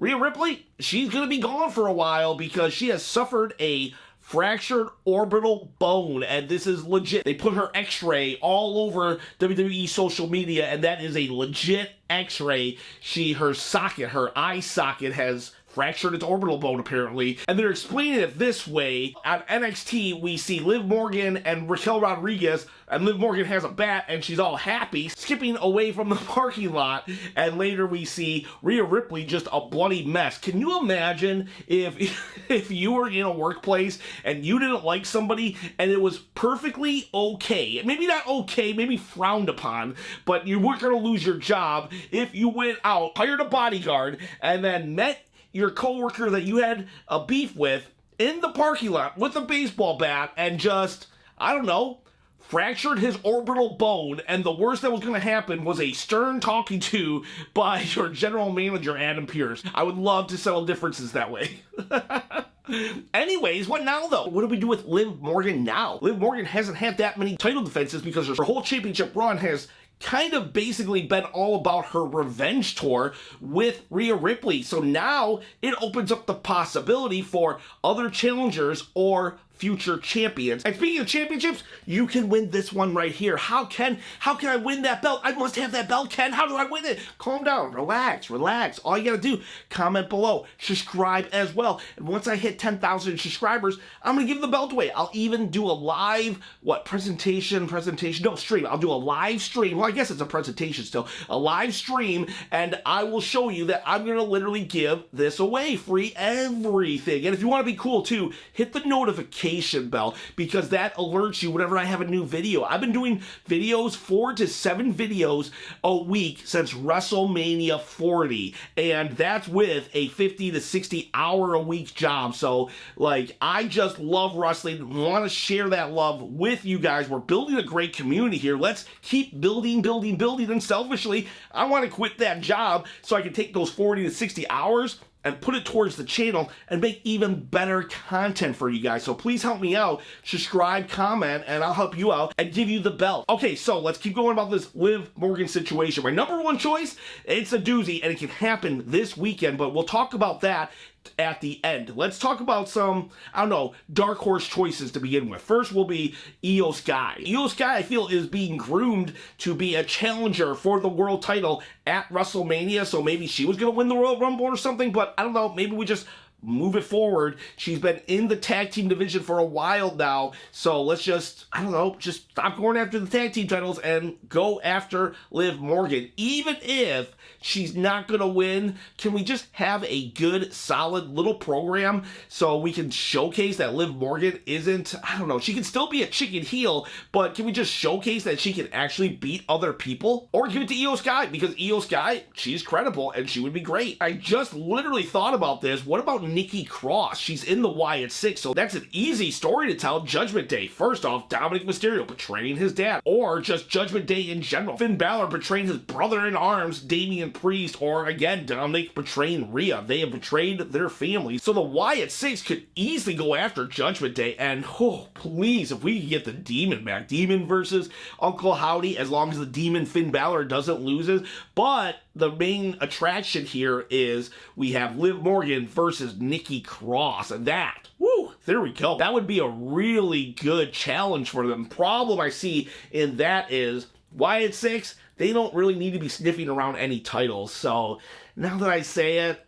Rhea Ripley, she's going to be gone for a while because she has suffered a fractured orbital bone, and this is legit. They put her x-ray all over WWE social media, and that is a legit x-ray. Her eye socket has fractured its orbital bone, apparently. And they're explaining it this way. On NXT, we see Liv Morgan and Raquel Rodriguez, and Liv Morgan has a bat, and she's all happy, skipping away from the parking lot. And later we see Rhea Ripley just a bloody mess. Can you imagine if you were in a workplace and you didn't like somebody, and it was perfectly okay, maybe not okay, maybe frowned upon, but you weren't going to lose your job if you went out, hired a bodyguard, and then met your coworker that you had a beef with in the parking lot with a baseball bat and just, I don't know, fractured his orbital bone, and the worst that was going to happen was a stern talking to by your general manager, Adam Pearce. I would love to settle differences that way. Anyways, what now though? What do we do with Liv Morgan now? Liv Morgan hasn't had that many title defenses because her whole championship run has kind of basically been all about her revenge tour with Rhea Ripley. So now it opens up the possibility for other challengers or future champions. And speaking of championships, you can win this one right here. How can I win that belt? I must have that belt, Ken. How do I win it? Calm down, relax. All you gotta do, comment below, subscribe as well. And once I hit 10,000 subscribers, I'm gonna give the belt away. I'll even do a live, stream. I'll do a live stream. Well, I guess it's a presentation still. A live stream, and I will show you that I'm gonna literally give this away. Free everything. And if you wanna be cool too, hit the notification bell, because that alerts you whenever I have a new video. I've been doing videos, 4 to 7 videos a week since WrestleMania 40, and that's with a 50 to 60 hour a week job. So like, I just love wrestling, want to share that love with you guys. We're building a great community here. Let's keep building, and selfishly, I want to quit that job so I can take those 40 to 60 hours and put it towards the channel and make even better content for you guys. So please help me out, subscribe, comment, and I'll help you out and give you the belt. Okay, so let's keep going about this Liv Morgan situation. My number one choice, it's a doozy, and it can happen this weekend, but we'll talk about that at the end. Let's talk about some, I don't know, dark horse choices to begin with. First will be EOS Guy. EOS Guy, I feel, is being groomed to be a challenger for the world title at WrestleMania, so maybe she was going to win the Royal Rumble or something, but I don't know, maybe we just move it forward. She's been in the tag team division for a while now, so let's just, I don't know, just stop going after the tag team titles and go after Liv Morgan. Even if she's not gonna win, can we just have a good, solid little program so we can showcase that Liv Morgan isn't, I don't know, she can still be a chicken heel, but can we just showcase that she can actually beat other people? Or give it to EOS Guy, because EOS Guy, she's credible and she would be great. I just literally thought about this. What about Nikki Cross? She's in the Wyatt Six, so that's an easy story to tell. Judgment Day. First off, Dominic Mysterio betraying his dad, or just Judgment Day in general. Finn Balor betraying his brother-in-arms, Damian Priest, or again, Dominic betraying Rhea. They have betrayed their family. So the Wyatt Six could easily go after Judgment Day, and oh, please, if we could get the Demon back. Demon versus Uncle Howdy, as long as the Demon Finn Balor doesn't lose it. But the main attraction here is we have Liv Morgan versus Nikki Cross, and that, woo, there we go. That would be a really good challenge for them. Problem I see in that is Wyatt Six, they don't really need to be sniffing around any titles. So now that I say it,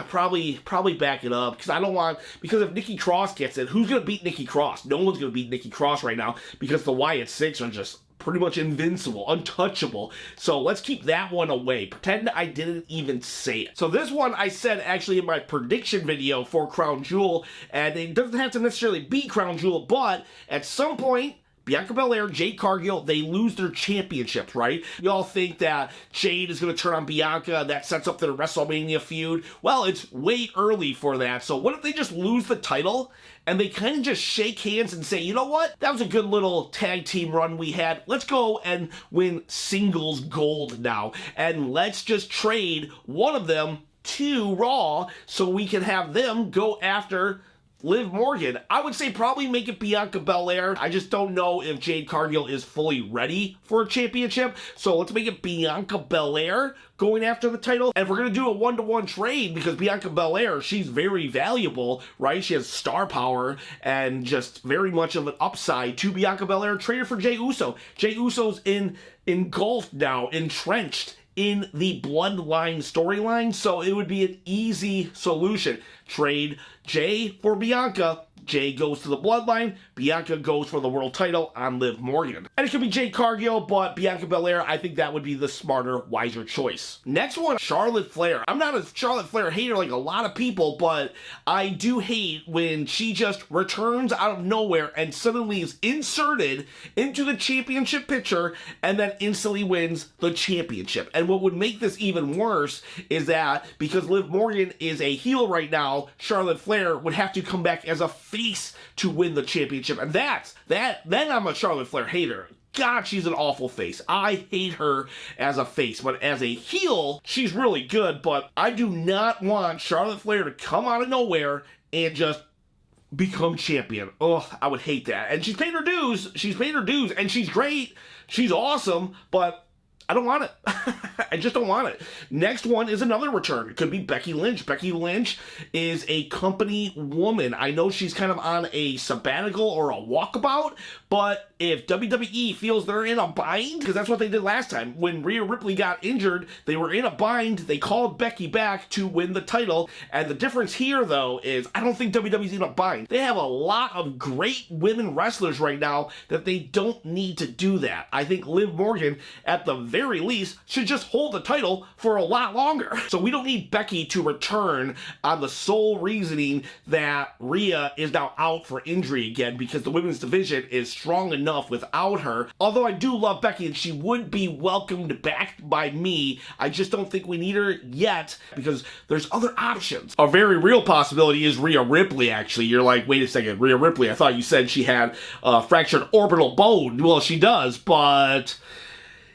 probably back it up, because I don't want, because if Nikki Cross gets it, who's going to beat Nikki Cross? No one's going to beat Nikki Cross right now, because the Wyatt Six are just pretty much invincible, untouchable. So let's keep that one away. Pretend I didn't even say it. So this one I said actually in my prediction video for Crown Jewel, and it doesn't have to necessarily be Crown Jewel, but at some point, Bianca Belair, Jade Cargill, they lose their championships, right? Y'all think that Jade is going to turn on Bianca, that sets up their WrestleMania feud. Well, it's way early for that. So what if they just lose the title and they kind of just shake hands and say, you know what? That was a good little tag team run we had. Let's go and win singles gold now. And let's just trade one of them to Raw so we can have them go after Liv Morgan, I would say probably make it Bianca Belair. I just don't know if Jade Cargill is fully ready for a championship. So let's make it Bianca Belair going after the title. And if we're going to do a 1-to-1 trade, because Bianca Belair, she's very valuable, right? She has star power and just very much of an upside to Bianca Belair. Trade her for Jey Uso. Jey Uso's engulfed now, entrenched in the bloodline storyline, so it would be an easy solution. Trade Jey for Bianca. Jey goes to the bloodline, Bianca goes for the world title on Liv Morgan. And it could be Jade Cargill, but Bianca Belair, I think that would be the smarter, wiser choice. Next one, Charlotte Flair. I'm not a Charlotte Flair hater like a lot of people, but I do hate when she just returns out of nowhere and suddenly is inserted into the championship picture and then instantly wins the championship. And what would make this even worse is that because Liv Morgan is a heel right now, Charlotte Flair would have to come back as a face to win the championship, and then I'm a Charlotte Flair hater. God, she's an awful face. I hate her as a face, but as a heel, she's really good, but I do not want Charlotte Flair to come out of nowhere and just become champion. Oh, I would hate that. And she's paid her dues. She's paid her dues, and she's great. She's awesome, but I don't want it. I just don't want it. Next one is another return. It could be Becky Lynch. Becky Lynch is a company woman. I know she's kind of on a sabbatical or a walkabout, but if WWE feels they're in a bind, because that's what they did last time. When Rhea Ripley got injured, they were in a bind. They called Becky back to win the title. And the difference here, though, is I don't think WWE's in a bind. They have a lot of great women wrestlers right now that they don't need to do that. I think Liv Morgan, at the very least, should just hold the title for a lot longer. So we don't need Becky to return on the sole reasoning that Rhea is now out for injury again, because the women's division is strong enough without her. Although I do love Becky and she would be welcomed back by me, I just don't think we need her yet because there's other options. A very real possibility is Rhea Ripley, actually. You're like, wait a second, Rhea Ripley, I thought you said she had a fractured orbital bone. Well, she does, but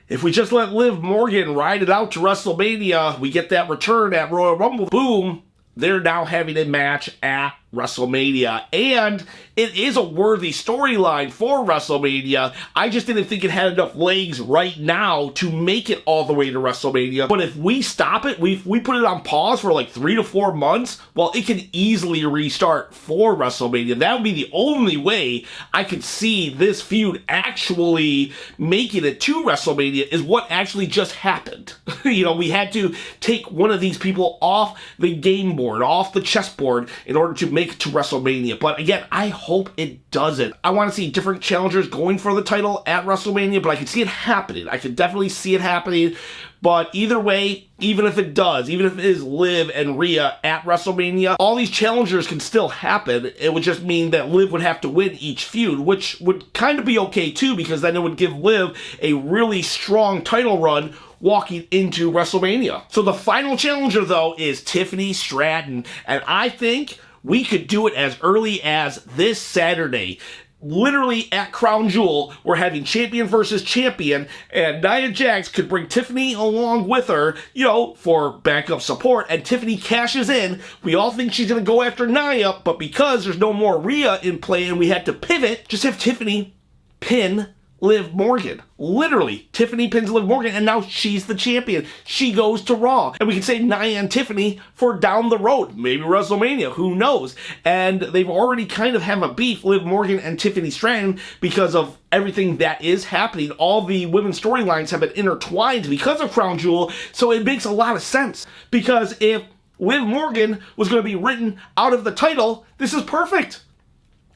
if we just let Liv Morgan ride it out to WrestleMania, we get that return at Royal Rumble, boom, they're now having a match at WrestleMania, and it is a worthy storyline for WrestleMania. I just didn't think it had enough legs right now to make it all the way to WrestleMania. But if we stop it, we put it on pause for like 3 to 4 months, well, it can easily restart for WrestleMania. That would be the only way I could see this feud actually making it to WrestleMania, is what actually just happened. You know, we had to take one of these people off the game board, off the chessboard, in order to make it to WrestleMania. But again, I hope it doesn't. I want to see different challengers going for the title at WrestleMania, but I can see it happening. I can definitely see it happening. But either way, even if it does, even if it is Liv and Rhea at WrestleMania, all these challengers can still happen. It would just mean that Liv would have to win each feud, which would kind of be okay too, because then it would give Liv a really strong title run walking into WrestleMania. So the final challenger, though, is Tiffany Stratton, and I think we could do it as early as this Saturday. Literally at Crown Jewel, we're having champion versus champion, and Nia Jax could bring Tiffany along with her, you know, for backup support, and Tiffany cashes in. We all think she's going to go after Nia, but because there's no more Rhea in play and we had to pivot, just have Tiffany pin Liv Morgan. Literally, Tiffany pins Liv Morgan, and now she's the champion. She goes to Raw. And we can say Nia and Tiffany for down the road. Maybe WrestleMania, who knows? And they've already kind of have a beef, Liv Morgan and Tiffany Stratton, because of everything that is happening. All the women's storylines have been intertwined because of Crown Jewel, so it makes a lot of sense. Because if Liv Morgan was going to be written out of the title, this is perfect.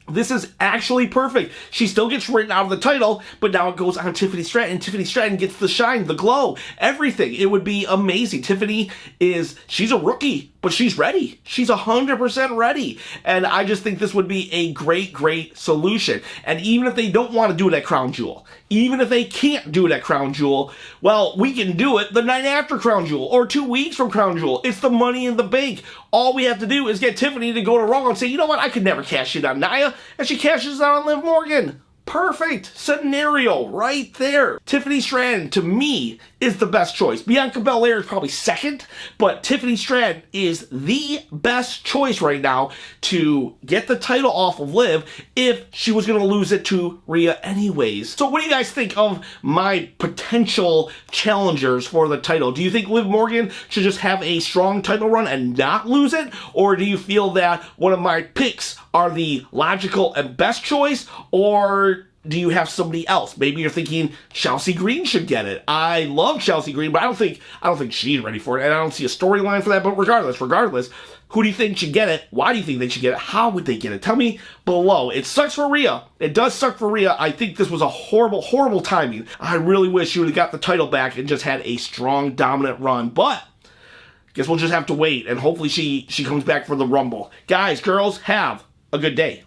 This is actually perfect. She still gets written out of the title, but now it goes on Tiffany Stratton. Tiffany Stratton gets the shine, the glow, everything. It would be amazing. Tiffany she's a rookie, but she's ready. She's 100% ready. And I just think this would be a great, great solution. And even if they don't want to do it at Crown Jewel, even if they can't do it at Crown Jewel, well, we can do it the night after Crown Jewel or 2 weeks from Crown Jewel. It's the Money in the Bank. All we have to do is get Tiffany to go to Raw and say, you know what, I could never cash in on Nia, and she cashes out on Liv Morgan. Perfect scenario right there. Tiffany Stratton, to me, is the best choice. Bianca Belair is probably second, but Tiffany Stratton is the best choice right now to get the title off of Liv if she was going to lose it to Rhea anyways. So what do you guys think of my potential challengers for the title? Do you think Liv Morgan should just have a strong title run and not lose it? Or do you feel that one of my picks are the logical and best choice? Or do you have somebody else? Maybe you're thinking Chelsea Green should get it. I love Chelsea Green, but I don't think she's ready for it, and I don't see a storyline for that. But regardless, who do you think should get it? Why do you think they should get it? How would they get it? Tell me below. It sucks for Rhea. It does suck for Rhea. I think this was a horrible, horrible timing. I really wish she would have got the title back and just had a strong, dominant run. But guess we'll just have to wait, and hopefully she comes back for the Rumble. Guys, girls, have a good day.